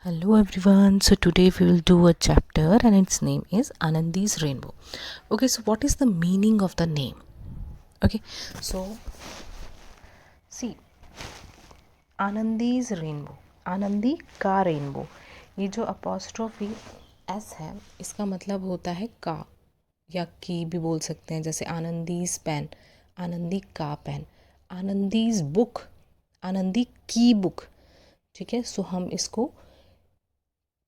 Hello everyone. So today we will do a chapter and its name is Anandi's Rainbow. Okay, so what is the meaning of the name? Okay, so see, Anandi's Rainbow, Anandi का rainbow. ये जो apostrophe S है इसका मतलब होता है का या की भी बोल सकते हैं. जैसे आनंदीज पेन, आनंदी का पेन, आनंदीज बुक, आनंदी की बुक. ठीक है, सो हम इसको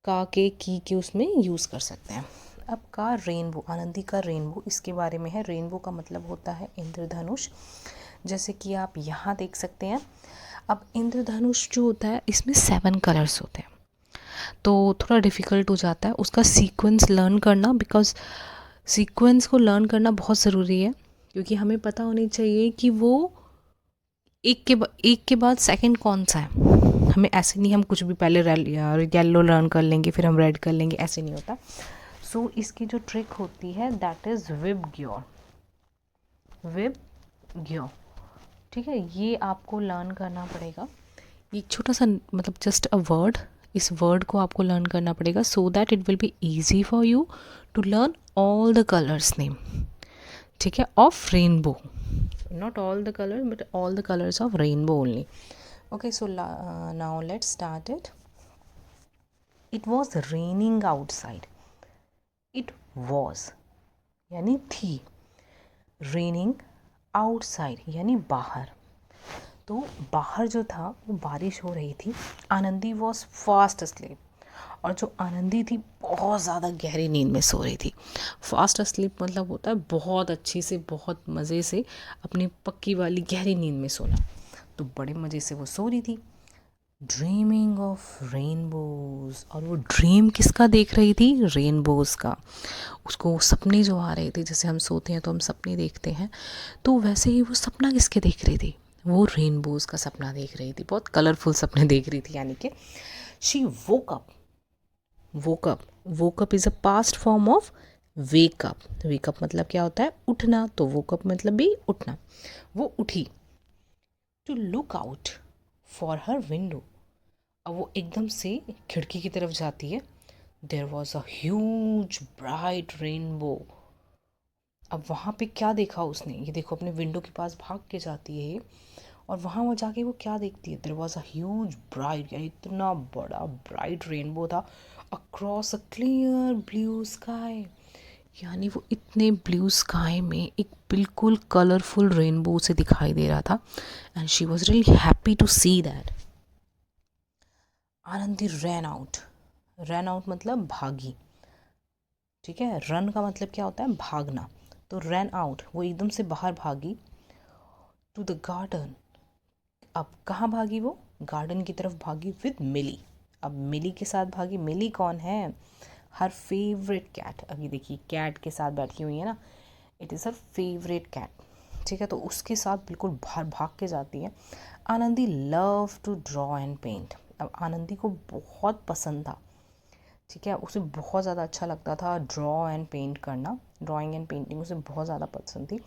का के की के उसमें यूज़ कर सकते हैं. अब का रेनबो, आनंदी का रेनबो, इसके बारे में है. रेनबो का मतलब होता है इंद्रधनुष, जैसे कि आप यहाँ देख सकते हैं. अब इंद्रधनुष जो होता है इसमें 7 कलर्स होते हैं, तो थोड़ा डिफ़िकल्ट हो जाता है उसका सीक्वेंस लर्न करना, बिकॉज सीक्वेंस को लर्न करना बहुत ज़रूरी है, क्योंकि हमें पता होनी चाहिए कि वो एक के बाद सेकंड कौन सा है. हमें ऐसे नहीं, हम कुछ भी पहले येलो लर्न कर लेंगे फिर हम रेड कर लेंगे, ऐसे नहीं होता. सो इसकी जो ट्रिक होती है दैट इज़ विबग्योर. विबग्योर, ठीक है, ये आपको लर्न करना पड़ेगा. एक छोटा सा मतलब जस्ट अ वर्ड, इस वर्ड को आपको लर्न करना पड़ेगा so that it will be easy for you to learn all the colours name. ठीक है, of rainbow, not all the colors but all the colors of rainbow only. Okay, so now let's start it. It was raining outside. It was यानी थी, raining outside यानी बाहर. तो बाहर जो था वो बारिश हो रही थी. आनंदी was fast asleep, और जो आनंदी थी बहुत ज़्यादा गहरी नींद में सो रही थी. फास्ट अस्लीप मतलब होता है बहुत अच्छी से, बहुत मज़े से अपनी पक्की वाली गहरी नींद में सोना. तो बड़े मज़े से वो सो रही थी. ड्रीमिंग ऑफ रेनबोज, और वो ड्रीम किसका देख रही थी? रेनबोज का. उसको सपने जो आ रहे थे, जैसे हम सोते हैं तो हम सपने देखते हैं, तो वैसे ही वो सपना किसके देख रही थी? वो रेनबोज का सपना देख रही थी. बहुत कलरफुल सपने देख रही थी. यानी कि she woke up. Woke up is a past form of wake up. Wake up मतलब क्या होता है? उठना. तो वोकअप मतलब भी उठना. वो उठी. To look out for her window. अब वो एकदम से खिड़की की तरफ जाती है. There was a huge bright rainbow. अब वहाँ पे क्या देखा उसने? ये देखो, अपने विंडो के पास भाग के जाती है ये, और वहाँ वो जाके वो क्या देखती है? There was a huge bright, यानी इतना बड़ा ब्राइट रेनबो था across a clear blue sky. यानी वो इतने ब्लू स्काई में एक बिल्कुल कलरफुल रेनबो से दिखाई दे रहा था. And she was really happy to see that. Anandi ran out. Ran out मतलब भागी. ठीक है, रन का मतलब क्या होता है? भागना. तो रैन आउट, वो एकदम से बाहर भागी. To the garden. अब कहाँ भागी वो? गार्डन की तरफ भागी विद मिली. अब मिली के साथ भागी. मिली कौन है? Her favourite cat. अभी देखिए कैट के साथ बैठी हुई है ना, it is her favourite cat. ठीक है, तो उसके साथ बिल्कुल बाहर भाग के जाती है. Anandi love to draw and paint. अब आनंदी को बहुत पसंद था. ठीक है, उसे बहुत ज़्यादा अच्छा लगता था ड्रॉ एंड पेंट करना. ड्राइंग एंड पेंटिंग उसे बहुत ज़्यादा पसंद थी.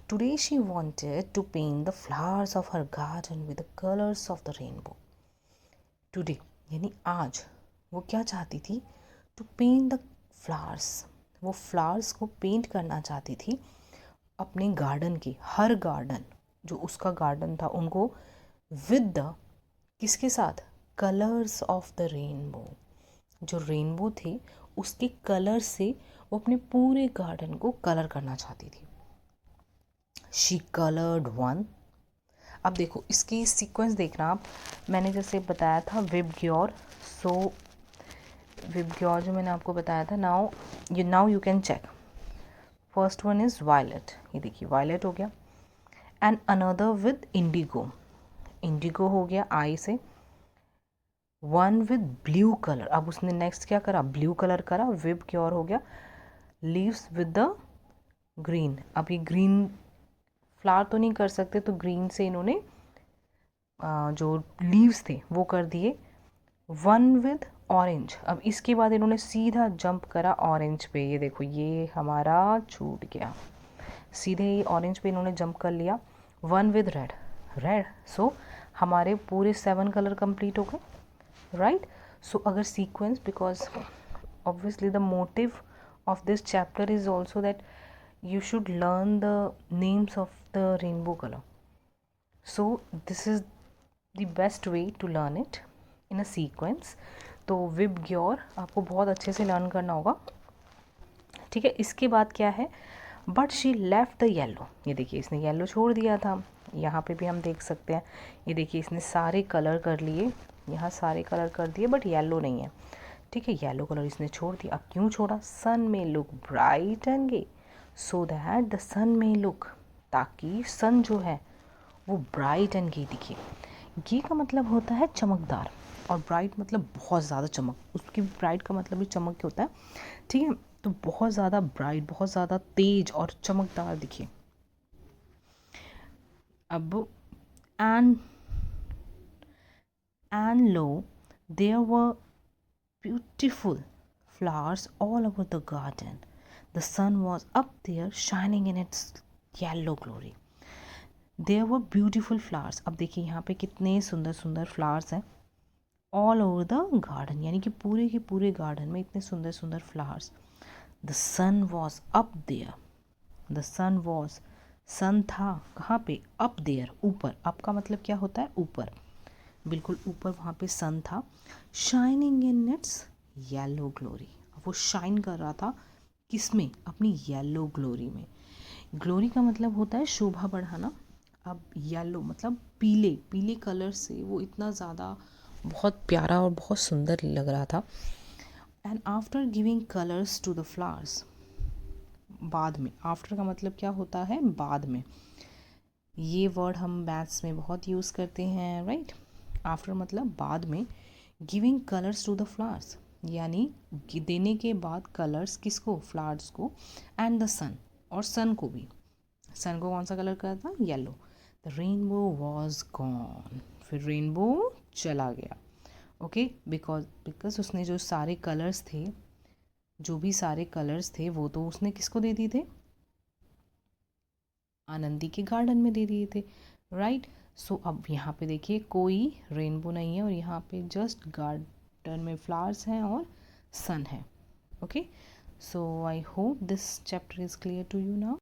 Today she wanted to paint the flowers of her garden with the colours of the rainbow. Today यानी आज, वो क्या चाहती थी? To paint the flowers. वो फ्लावर्स को पेंट करना चाहती थी अपने गार्डन की, हर गार्डन जो उसका गार्डन था उनको, विद द, किसके साथ? Colours of the rainbow. जो रेनबो थे उसके कलर से वो अपने पूरे गार्डन को कलर करना चाहती थी. She coloured one. अब देखो इसकी सीक्वेंस देखना आप. मैंने जैसे बताया था विबग्योर. सो विबग्योर जो मैंने आपको बताया था, now you can check. First one is violet. ये देखिए वायलेट हो गया. And another with indigo. Indigo हो गया I said. One with blue colour. अब उसने नेक्स्ट क्या करा? ब्लू कलर करा. विब क्योर हो गया. Leaves with the green. अब ये ग्रीन फ्लावर तो नहीं कर सकते, तो ग्रीन से इन्होंने जो लीव्स थे वो कर दिए. One with orange. अब इसके बाद इन्होंने सीधा जंप करा ऑरेंज पे. ये देखो ये हमारा छूट गया. सीधे ही ऑरेंज पे इन्होंने जंप कर लिया. One with red. रेड. सो हमारे पूरे 7 कलर कंप्लीट हो गए. राइट. सो अगर sequence, because obviously the motive of this chapter is also that you should learn the names of the rainbow color. So this is the best way to learn it in a sequence. तो VIBGYOR आपको बहुत अच्छे से learn करना होगा, ठीक है। इसके बाद क्या है, but she left the yellow, ये देखिए इसने येलो छोड़ दिया था। यहाँ पे भी हम देख सकते हैं, ये देखिए इसने सारे कलर कर लिए, यहाँ सारे कलर कर दिए, बट येलो नहीं है, ठीक है। येलो कलर इसने छोड़ दिया। अब क्यों छोड़ा, sun may look bright and gay, so that the sun may look, ताकि सन जो है वो ब्राइट एंड गे दिखे। गे का मतलब होता है चमकदार, और ब्राइट मतलब बहुत ज़्यादा चमक, उसकी ब्राइट का मतलब भी चमक के होता है, ठीक है। तो बहुत ज़्यादा ब्राइट, बहुत ज़्यादा तेज और चमकदार दिखे। अब and lo there were beautiful flowers all over the garden. The sun was up there shining in its yellow glory. There were beautiful flowers. अब देखिए यहाँ पे कितने सुंदर सुंदर फ्लावर्स हैं all over the garden, यानी कि पूरे के पूरे गार्डन में इतने सुंदर सुंदर flowers. The sun was up there. The sun was, सन था कहाँ पे, up there, ऊपर। up का मतलब क्या होता है, ऊपर, बिल्कुल ऊपर वहाँ पे सन था। Shining in its yellow glory, वो शाइन कर रहा था किस में, अपनी येलो ग्लोरी में। ग्लोरी का मतलब होता है शोभा बढ़ाना। अब येलो मतलब पीले, पीले कलर से वो इतना ज़्यादा बहुत प्यारा और बहुत सुंदर लग रहा था। And after giving colours to the flowers, बाद में, आफ्टर का मतलब क्या होता है, बाद में। ये वर्ड हम मैथ्स में बहुत यूज़ करते हैं, राइट। आफ्टर मतलब बाद में, giving colours to the flowers, यानी देने के बाद कलर्स किसको, फ्लावर्स को, एंड द सन, और सन को भी। सन को कौन सा कलर का था, yellow. The rainbow was gone, फिर रेनबो चला गया, ओके। बिकॉज उसने जो सारे कलर्स थे, जो भी सारे कलर्स थे, वो तो उसने किसको दे दिए थे, आनंदी के गार्डन में दे दिए थे, राइट। सो अब यहाँ पे देखिए कोई रेनबो नहीं है, और यहाँ पे जस्ट गार्डन में फ्लावर्स हैं और सन है, okay. So I hope this chapter is clear to you now.